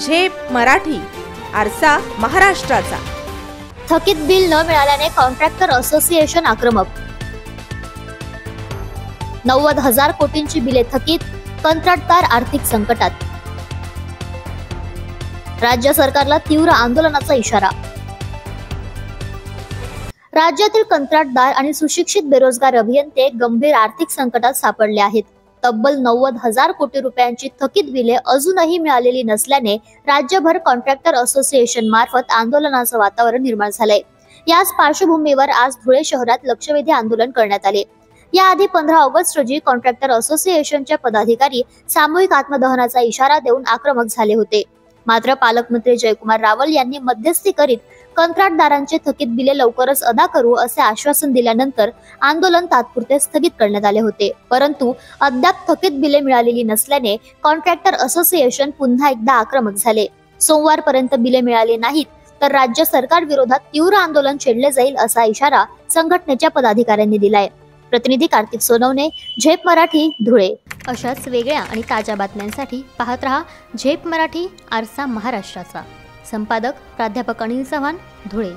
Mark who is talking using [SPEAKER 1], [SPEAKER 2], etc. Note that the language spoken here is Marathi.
[SPEAKER 1] झेप मराठी, आरसा महाराष्ट्राचा।
[SPEAKER 2] थकीत बिल न मिळाल्याने कॉन्ट्रॅक्टर असोसिएशन आक्रमक। 90,000 कोटींची बिले थकीत, कंत्राटदार आर्थिक संकटात। राज्य सरकारला तीव्र आंदोलनाचा इशारा। राज्यातील कंत्राटदार आणि सुशिक्षित बेरोजगार अभियंते गंभीर आर्थिक संकटात सापडले आहेत। तब्बल 90,000 कोटी रुपयांची थकीत बिले अजूनही मिळालेली नसल्याने राज्यभर कॉन्ट्रॅक्टर असोसिएशन मार्फत आंदोलनाचं वातावरण निर्माण झालंय। याच पार्श्वभूमीवर आज धुळे शहरात लक्षवेधी आंदोलन करण्यात आले। याआधी 15 ऑगस्ट रोजी कॉन्ट्रॅक्टर असोसिएशनच्या पदाधिकारी सामूहिक आत्मदहनाचा इशारा देऊन आक्रमक झाले होते। मात्र पालकमंत्री जयकुमार रावल यांनी मध्यस्थी करीत कंत्राटदारांचे थकीत बिले लवकरच अदा करू असे आश्वासन दिल्यानंतर आंदोलन तात्पुरते स्थगित करण्यात आले होते। परंतु अद्याप थकीत बिले मिळालेली नसल्याने कॉन्ट्रॅक्टर असोसिएशन पुन्हा एकदा आक्रमक झाले। सोमवारपर्यंत बिले मिळाले नाहीत तर राज्य सरकार विरोधात तीव्र आंदोलन छेडले जाईल असा इशारा संघटनेच्या पदाधिकाऱ्यांनी दिलाय। प्रतिनिधी कार्तिक सोनवणे, झेप मराठी, धुळे। अशाच वेगळ्या आणि ताज्या बातम्यांसाठी पाहत रहा झेप मराठी, आरसा महाराष्ट्राचा। संपादक प्राध्यापक अनिल चव्हाण, धुळे।